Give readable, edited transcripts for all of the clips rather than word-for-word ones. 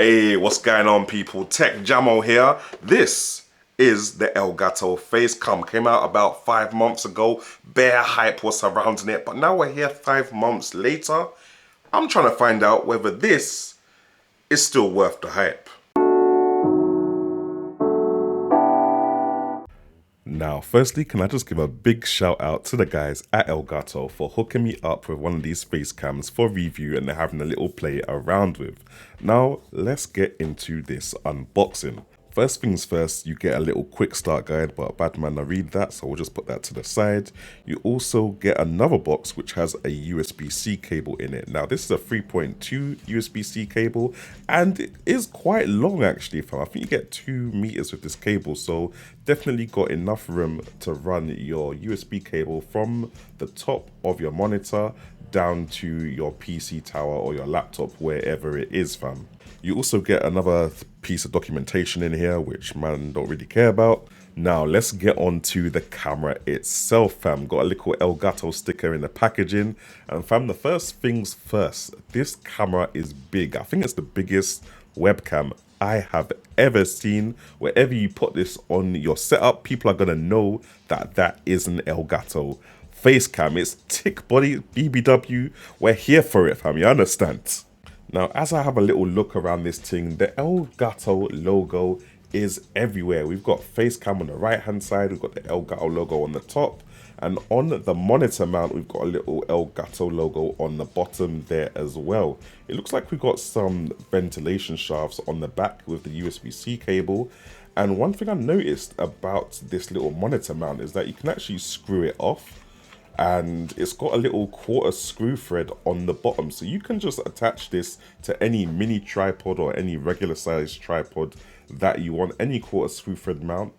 Hey, what's going on, people? Tech Jamo here. This is the Elgato Facecam. Came out about 5 months ago. Bare hype was surrounding it, but now we're here 5 months later. I'm trying to find out whether this is still worth the hype. Now, firstly, can I just give a big shout out to the guys at Elgato for hooking me up with one of these face cams for review and having a little play around with. Now, let's get into this unboxing. First things first, you get a little quick start guide, but bad man, I read that, so we'll just put that to the side. You also get another box which has a USB-C cable in it. Now, this is a 3.2 USB-C cable, and it is quite long actually, fam. I think you get 2 meters with this cable, so definitely got enough room to run your USB cable from the top of your monitor down to your PC tower or your laptop, wherever it is, fam. You also get another piece of documentation in here, which man don't really care about. Now let's get on to the camera itself, fam. Got a little Elgato sticker in the packaging. And fam, the first things first, this camera is big. I think it's the biggest webcam I have ever seen. Wherever you put this on your setup, people are gonna know that that is an Elgato Facecam. It's tick body BBW. We're here for it, fam. You understand? Now, as I have a little look around this thing, the Elgato logo is everywhere. We've got Facecam on the right hand side, we've got the Elgato logo on the top, and on the monitor mount, we've got a little Elgato logo on the bottom there as well. It looks like we've got some ventilation shafts on the back with the USB-C cable. And one thing I noticed about this little monitor mount is that you can actually screw it off. And it's got a little quarter screw thread on the bottom, so you can just attach this to any mini tripod or any regular size tripod that you want, any quarter screw thread mount.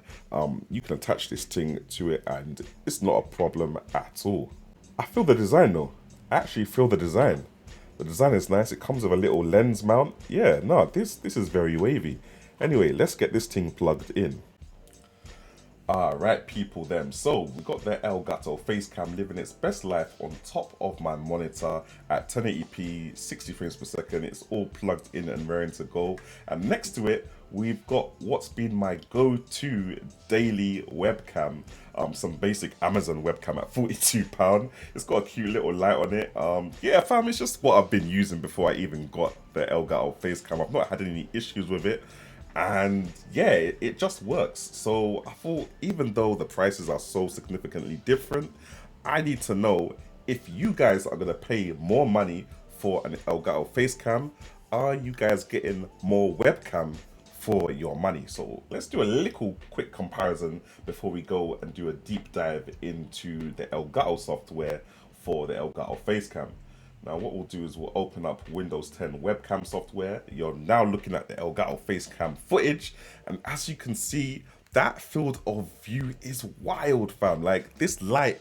You can attach this thing to it and it's not a problem at all. I feel the design though. I actually feel the design. The design is nice. It comes with a little lens mount. Yeah, no, this is very wavy. Anyway, let's get this thing plugged in. Alright people then, so we got the Elgato Facecam living its best life on top of my monitor at 1080p 60 frames per second. It's all plugged in and ready to go, and next to it we've got what's been my go-to daily webcam, some basic Amazon webcam at £42. It's got a cute little light on it. Yeah fam, it's just what I've been using before I even got the Elgato Facecam. I've not had any issues with it. And yeah, it just works. So I thought, even though the prices are so significantly different, I need to know if you guys are gonna pay more money for an Elgato Facecam. Are you guys getting more webcam for your money? So let's do a little quick comparison before we go and do a deep dive into the Elgato software for the Elgato Facecam. Now what we'll do is we'll open up Windows 10 webcam software. You're now looking at the Elgato Facecam footage, and as you can see, that field of view is wild, fam. Like this light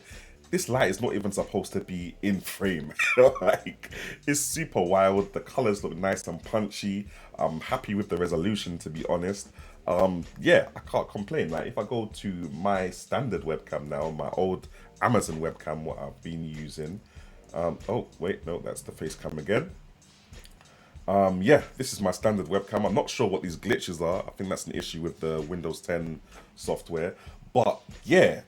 is not even supposed to be in frame. Like, it's super wild. The colors look nice and punchy. I'm happy with the resolution, to be honest. Yeah, I can't complain. Like, if I go to my standard webcam now, my old Amazon webcam, what I've been using. Oh wait, no, that's the Facecam again. Yeah, this is my standard webcam. I'm not sure what these glitches are. I think that's an issue with the Windows 10 software. But yeah,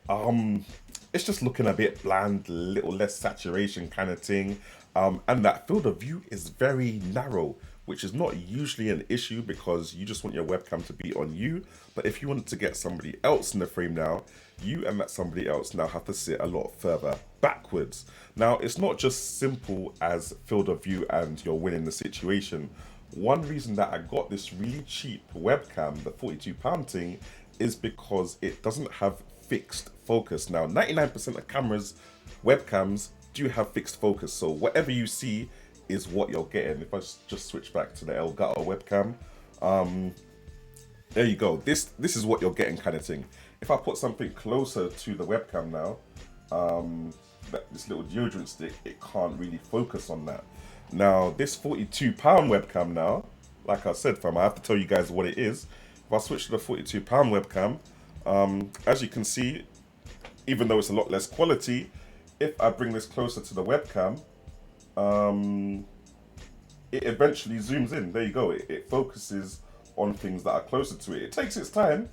it's just looking a bit bland, a little less saturation kind of thing. And that field of view is very narrow, which is not usually an issue because you just want your webcam to be on you. But if you want to get somebody else in the frame now, you and that somebody else now have to sit a lot further backwards. Now, it's not just simple as field of view and you're winning the situation. One reason that I got this really cheap webcam, the £42 thing, is because it doesn't have fixed focus. Now, 99% of cameras, webcams, do have fixed focus. So whatever you see is what you're getting. If I just switch back to the Elgato webcam, there you go. This is what you're getting, kind of thing. If I put something closer to the webcam now, this little deodorant stick, it can't really focus on that. Now this £42 webcam now, like I said fam, I have to tell you guys what it is. If I switch to the £42 webcam, as you can see, even though it's a lot less quality, if I bring this closer to the webcam, it eventually zooms in. There you go. It focuses on things that are closer to it. It takes its time,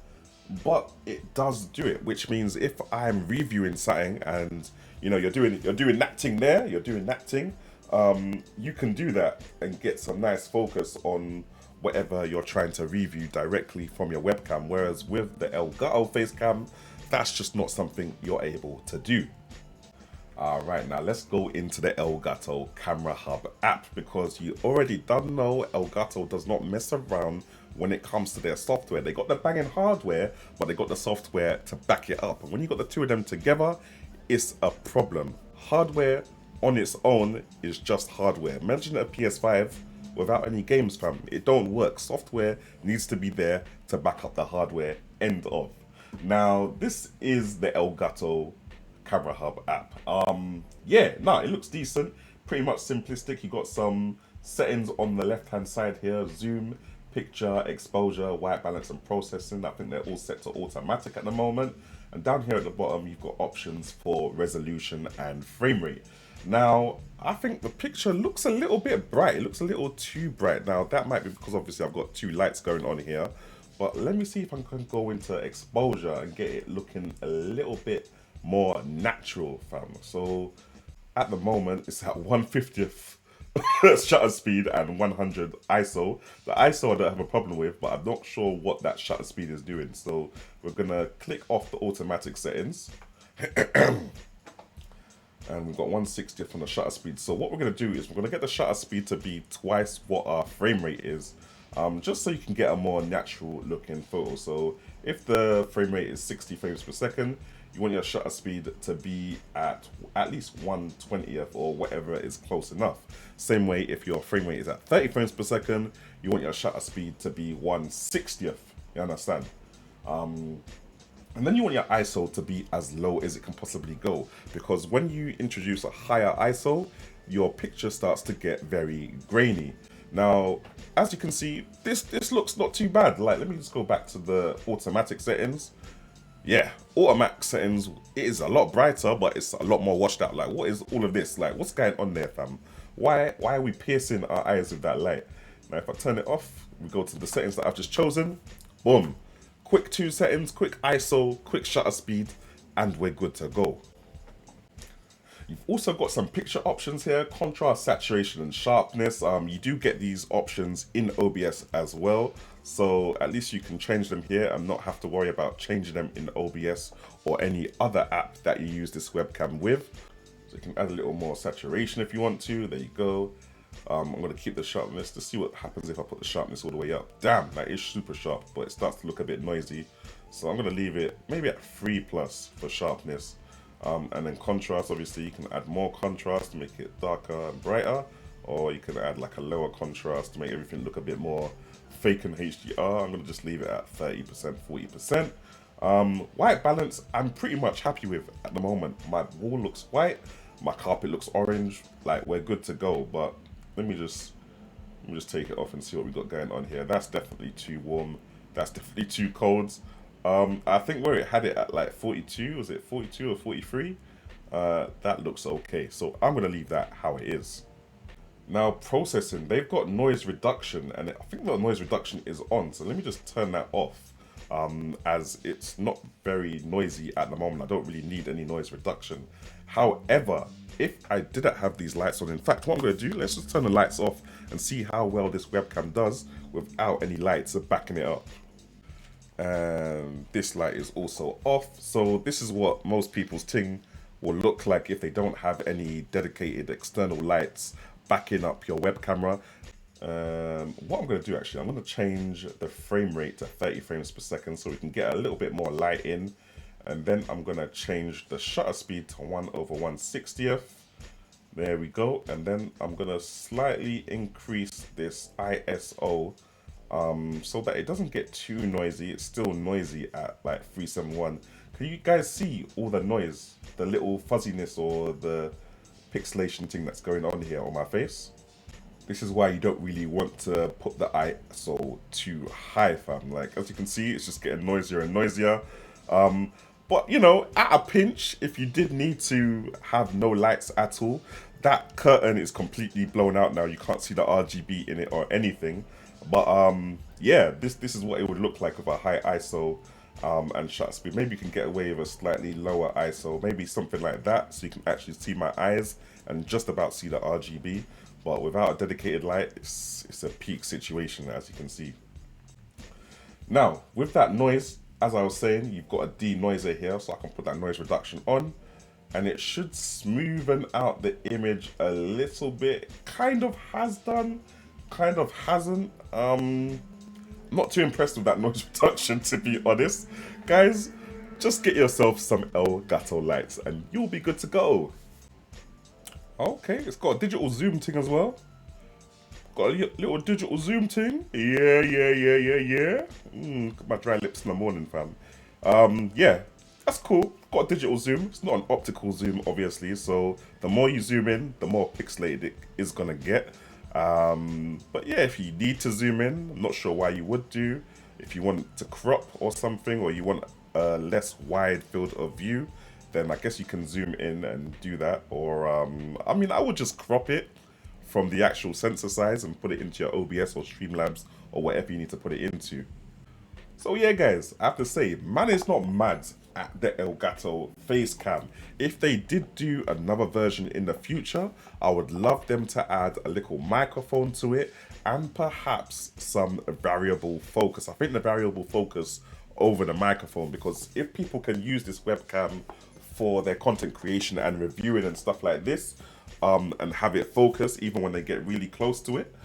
but it does do it. Which means if I'm reviewing something and you're doing that thing there, you're doing that thing, you can do that and get some nice focus on whatever you're trying to review directly from your webcam. Whereas with the Elgato Facecam, that's just not something you're able to do. Alright, now let's go into the Elgato Camera Hub app, because you already don't know Elgato does not mess around when it comes to their software. They got the banging hardware, but they got the software to back it up. And when you got the two of them together, it's a problem. Hardware on its own is just hardware. Imagine a PS5 without any games, fam. It don't work. Software needs to be there to back up the hardware. End of. Now, this is the Elgato Camera Hub app. It looks decent. Pretty much simplistic. You got some settings on the left hand side here: zoom, picture, exposure, white balance, and processing. I think they're all set to automatic at the moment. And down here at the bottom, you've got options for resolution and frame rate. Now, I think the picture looks a little bit bright. It looks a little too bright. Now, that might be because obviously I've got two lights going on here. But let me see if I can go into exposure and get it looking a little bit more natural, fam. So at the moment it's at 1/50th shutter speed and 100 ISO. The ISO I don't have a problem with, but I'm not sure what that shutter speed is doing. So we're gonna click off the automatic settings. And we've got 1/60th on the shutter speed. So what we're gonna do is we're gonna get the shutter speed to be twice what our frame rate is. Just so you can get a more natural looking photo. So if the frame rate is 60 frames per second, you want your shutter speed to be at least 1/20th or whatever is close enough. Same way, if your frame rate is at 30 frames per second, you want your shutter speed to be 1/60th. You understand? And then you want your ISO to be as low as it can possibly go, because when you introduce a higher ISO, your picture starts to get very grainy. Now, as you can see, this looks not too bad. Like, let me just go back to the automatic settings. Yeah, automatic settings, it is a lot brighter, but it's a lot more washed out. Like, what is all of this? Like, what's going on there, fam? Why are we piercing our eyes with that light? Now, if I turn it off, we go to the settings that I've just chosen. Boom. Quick 2 settings, quick ISO, quick shutter speed, and we're good to go. You've also got some picture options here: contrast, saturation, and sharpness. You do get these options in OBS as well, so at least you can change them here and not have to worry about changing them in OBS or any other app that you use this webcam with. So you can add a little more saturation if you want to. There you go. I'm going to keep the sharpness to see what happens if I put the sharpness all the way up. Damn, that is super sharp, but it starts to look a bit noisy. So I'm going to leave it maybe at 3+ for sharpness. And then contrast, obviously you can add more contrast to make it darker and brighter, or you can add like a lower contrast to make everything look a bit more fake and HDR. I'm going to just leave it at 30%, 40%. White balance, I'm pretty much happy with at the moment. My wall looks white, my carpet looks orange, like we're good to go. But let me just take it off and see what we got going on here. That's definitely too warm, that's definitely too cold. I think where it had it at like 42, was it 42 or 43? That looks okay, so I'm gonna leave that how it is. Now, processing, they've got noise reduction, and I think the noise reduction is on, so let me just turn that off, as it's not very noisy at the moment. I don't really need any noise reduction. However, if I didn't have these lights on, in fact, what I'm going to do, let's just turn the lights off and see how well this webcam does without any lights backing it up. And this light is also off, so this is what most people's thing will look like if they don't have any dedicated external lights backing up your web camera. What I'm going to do, actually, I'm going to change the frame rate to 30 frames per second so we can get a little bit more light in, and then I'm going to change the shutter speed to 1/160th. There we go. And then I'm going to slightly increase this ISO so that it doesn't get too noisy. It's still noisy at like 371. Can you guys see all the noise, the little fuzziness or the pixelation thing that's going on here on my face? This is why you don't really want to put the ISO too high, fam. Like, as you can see, it's just getting noisier and noisier. But you know, at a pinch, if you did need to have no lights at all, that curtain is completely blown out now. You can't see the RGB in it or anything. But yeah, this is what it would look like with a high ISO and shutter speed. Maybe you can get away with a slightly lower ISO, maybe something like that, so you can actually see my eyes and just about see the RGB. But without a dedicated light, it's a peak situation, as you can see. Now, with that noise, as I was saying, you've got a denoiser here, so I can put that noise reduction on, and it should smoothen out the image a little bit. Kind of has done, kind of hasn't. Not too impressed with that noise reduction, to be honest. Guys, just get yourself some Elgato lights and you'll be good to go. Okay, it's got a digital zoom thing as well. Got a little digital zoom thing. Yeah. My dry lips in the morning, fam. Yeah, that's cool. Got a digital zoom. It's not an optical zoom, obviously. So the more you zoom in, the more pixelated it is gonna get. But yeah, if you need to zoom in, I'm not sure why you would do. If you want to crop or something, or you want a less wide field of view, then I guess you can zoom in and do that. Or I mean, I would just crop it from the actual sensor size and put it into your OBS or Streamlabs or whatever you need to put it into. So yeah, guys, I have to say, man is not mad at the Elgato Facecam. If they did do another version in the future, I would love them to add a little microphone to it and perhaps some variable focus. I think the variable focus over the microphone, because if people can use this webcam for their content creation and reviewing and stuff like this, and have it focus even when they get really close to it,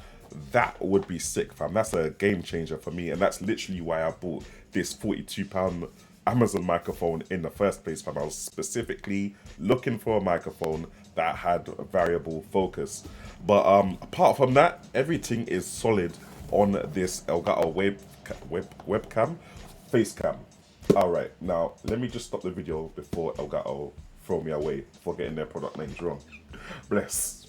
that would be sick, fam. That's a game changer for me, and that's literally why I bought this £42 Amazon microphone in the first place, fam. I was specifically looking for a microphone that had a variable focus. But apart from that, everything is solid on this Elgato webcam, Facecam. Alright, now let me just stop the video before Elgato throw me away for getting their product names wrong. Bless.